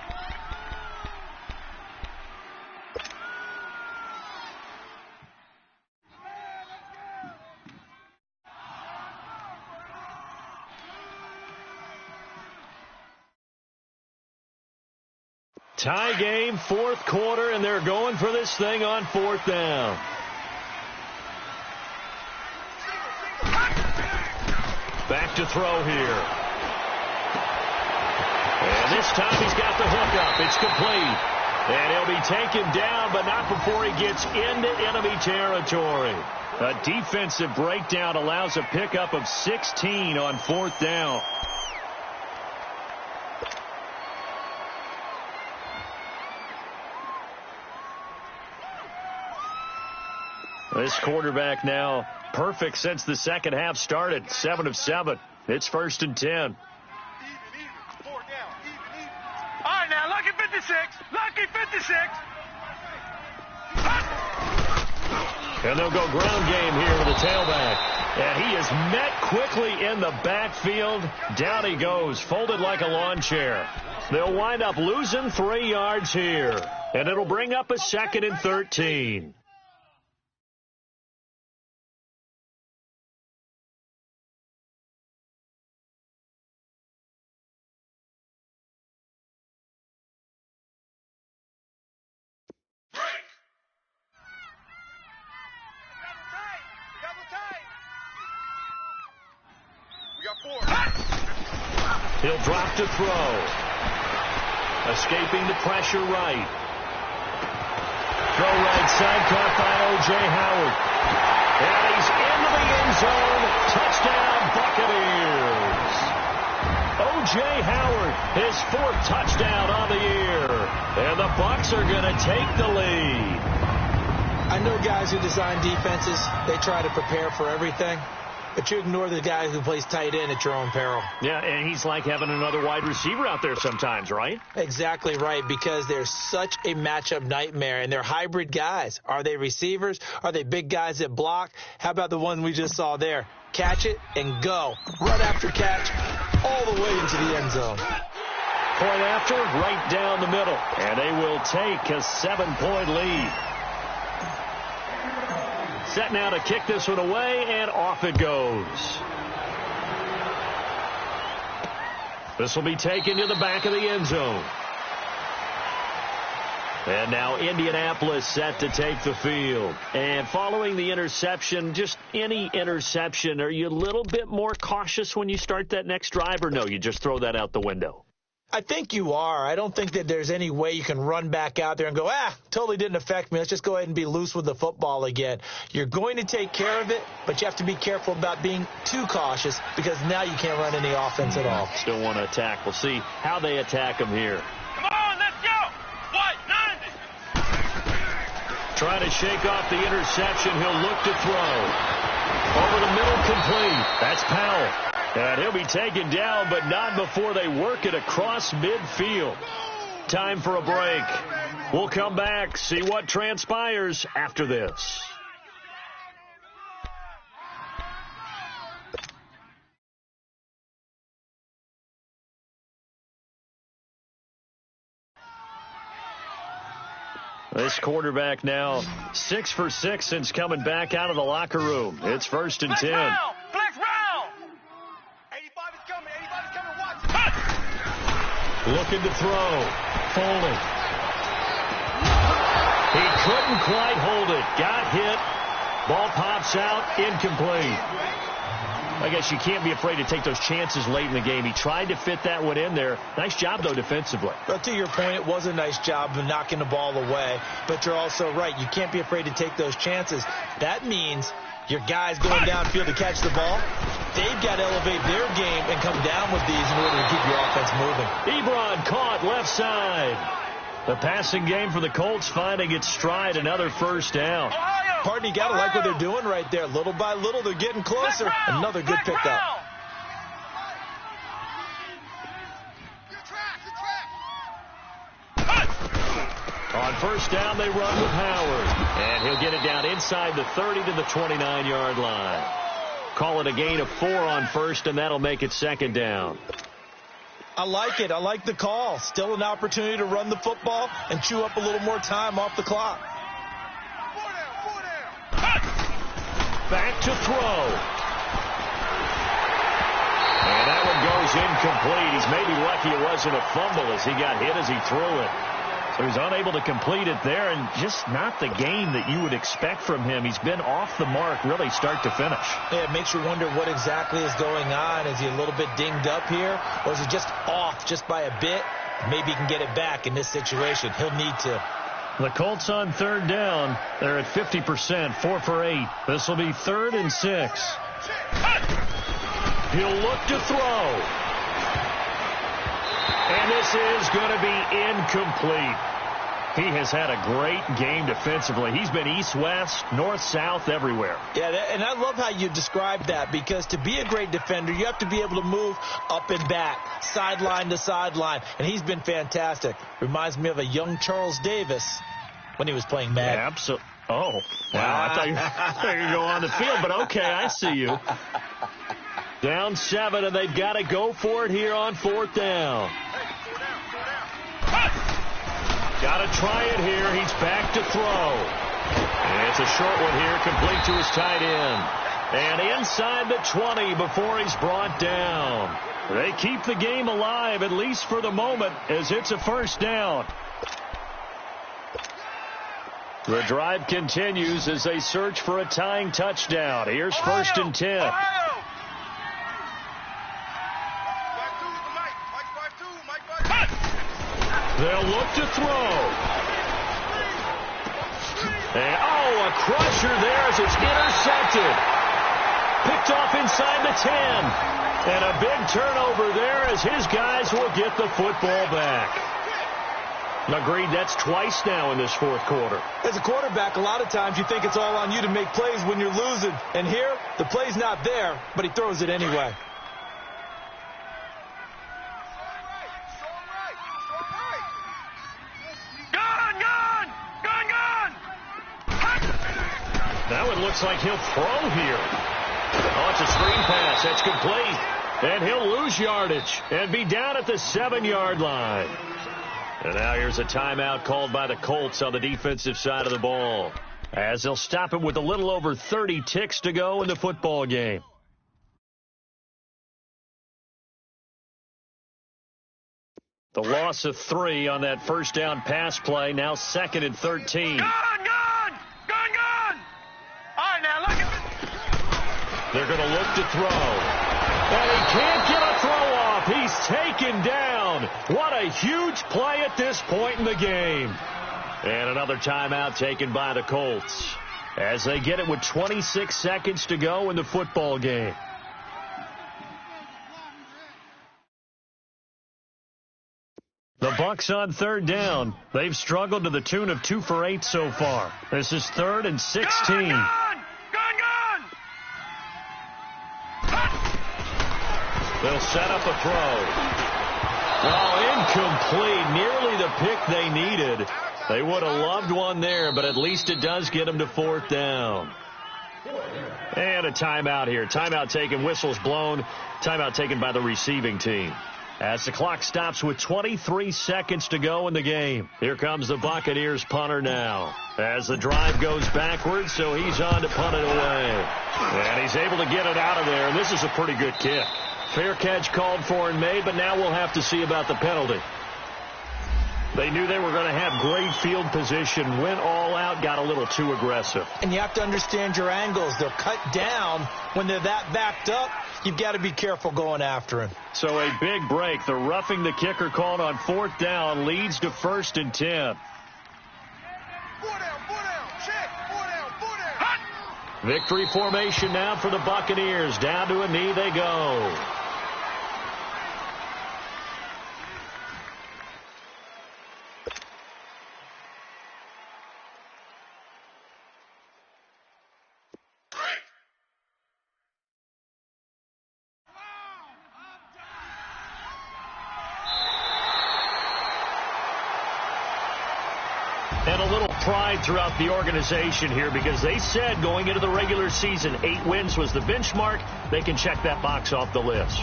Tie game, 4th quarter, and they're going for this thing on 4th down. Back to throw here. And this time he's got the hook up. It's complete. And he'll be taken down, but not before he gets into enemy territory. A defensive breakdown allows a pickup of 16 on 4th down. This quarterback now perfect since the second half started. 7 of 7. It's 1st and 10. Even. 4 down. Even. All right, now, lucky 56. Lucky 56. And they'll go ground game here with the tailback. And he is met quickly in the backfield. Down he goes, folded like a lawn chair. They'll wind up losing 3 yards here. And it'll bring up a 2nd and 13. He'll drop to throw. Escaping the pressure right. Throw right side, caught by O.J. Howard. And he's into the end zone. Touchdown, Buccaneers. O.J. Howard, his 4th touchdown on the year. And the Bucs are going to take the lead. I know guys who design defenses, they try to prepare for everything. But you ignore the guy who plays tight end at your own peril. Yeah, and he's like having another wide receiver out there sometimes, right? Exactly right, because they're such a matchup nightmare, and they're hybrid guys. Are they receivers? Are they big guys that block? How about the one we just saw there? Catch it and go. Run after catch all the way into the end zone. Point after, right down the middle. And they will take a 7-point lead. Set now to kick this one away, and off it goes. This will be taken to the back of the end zone. And now Indianapolis set to take the field. And following the interception, just any interception, are you a little bit more cautious when you start that next drive, or no, you just throw that out the window? I think you are. I don't think that there's any way you can run back out there and go, totally didn't affect me. Let's just go ahead and be loose with the football again. You're going to take care of it, but you have to be careful about being too cautious because now you can't run any offense at all. Still want to attack. We'll see how they attack him here. Come on, let's go. What? 90. Trying to shake off the interception. He'll look to throw. Over the middle, complete. That's Powell. And he'll be taken down, but not before they work it across midfield. Time for a break. We'll come back, see what transpires after this. This quarterback now 6 for 6 since coming back out of the locker room. It's 1st and 10. Flex round. 85 is coming. 85 is coming. Watch it. Looking to throw. Folding. He couldn't quite hold it. Got hit. Ball pops out. Incomplete. I guess you can't be afraid to take those chances late in the game. He tried to fit that one in there. Nice job, though, defensively. But to your point, it was a nice job of knocking the ball away. But you're also right. You can't be afraid to take those chances. That means your guys going downfield to catch the ball, they've got to elevate their game and come down with these in order to keep your offense moving. Ebron caught left side. The passing game for the Colts finding its stride. Another 1st down. Pardon, you got to like what they're doing right there. Little by little, they're getting closer. Another good pickup. On 1st down, they run with Howard. And he'll get it down inside the 30 to the 29-yard line. Call it a gain of 4 on 1st, and that'll make it 2nd down. I like it. I like the call. Still an opportunity to run the football and chew up a little more time off the clock. Back to throw. And that one goes incomplete. He's maybe lucky it wasn't a fumble as he got hit as he threw it. So he's unable to complete it there, and just not the game that you would expect from him. He's been off the mark really start to finish. Yeah, it makes you wonder what exactly is going on. Is he a little bit dinged up here, or is he just off just by a bit? Maybe he can get it back in this situation. He'll need to. The Colts on 3rd down. They're at 50%, 4 for 8. This will be 3rd and 6. He'll look to throw. And this is going to be incomplete. He has had a great game defensively. He's been east-west, north-south, everywhere. Yeah, and I love how you described that, because to be a great defender, you have to be able to move up and back, sideline to sideline, and he's been fantastic. Reminds me of a young Charles Davis when he was playing Madden. Yeah, absolutely. Oh, wow. I thought you were going to go on the field, but okay, I see you. Down 7, and they've got to go for it here on 4th down. Got to try it here. He's back to throw. And it's a short one here, complete to his tight end. And inside the 20 before he's brought down. They keep the game alive, at least for the moment, as it's a 1st down. The drive continues as they search for a tying touchdown. Here's 1st and 10. They'll look to throw. And, a crusher there as it's intercepted. Picked off inside the 10. And a big turnover there as his guys will get the football back. Agreed, that's twice now in this 4th quarter. As a quarterback, a lot of times you think it's all on you to make plays when you're losing. And here, the play's not there, but he throws it anyway. That one looks like he'll throw here. Oh, it's a screen pass. That's complete. And he'll lose yardage and be down at the 7-yard line. And now here's a timeout called by the Colts on the defensive side of the ball, as they'll stop it with a little over 30 ticks to go in the football game. The loss of 3 on that 1st down pass play. Now 2nd and 13. Gun! All right, now look at this. They're going to look to throw. And he can't get a throw off. He's taken down. What a huge play at this point in the game. And another timeout taken by the Colts as they get it with 26 seconds to go in the football game. The Bucs on 3rd down. They've struggled to the tune of 2 for 8 so far. This is 3rd and 16. Gun! They'll set up a throw. Oh, incomplete. Nearly the pick they needed. They would have loved one there, but at least it does get them to 4th down. And a timeout here. Timeout taken, whistles blown. Timeout taken by the receiving team. As the clock stops with 23 seconds to go in the game. Here comes the Buccaneers punter now. As the drive goes backwards, so he's on to punt it away. And he's able to get it out of there. This is a pretty good kick. Fair catch called for and made, but now we'll have to see about the penalty. They knew they were going to have great field position, went all out, got a little too aggressive. And you have to understand your angles. They're cut down. When they're that backed up, you've got to be careful going after him. So a big break. The roughing the kicker called on 4th down leads to 1st and 10. 4 down, check, 4 down, hot. Victory formation now for the Buccaneers. Down to a knee they go. And a little pride throughout the organization here because they said going into the regular season 8 wins was the benchmark. They can check that box off the list.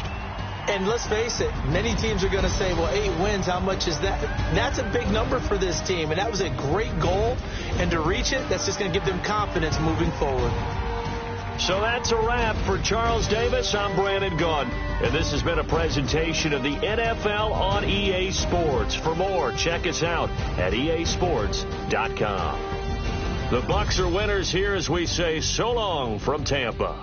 And let's face it, many teams are going to say, well, 8 wins, how much is that? That's a big number for this team, and that was a great goal. And to reach it, that's just going to give them confidence moving forward. So that's a wrap for Charles Davis. I'm Brandon Gaudin, and this has been a presentation of the NFL on EA Sports. For more, check us out at easports.com. The Bucs are winners here as we say so long from Tampa.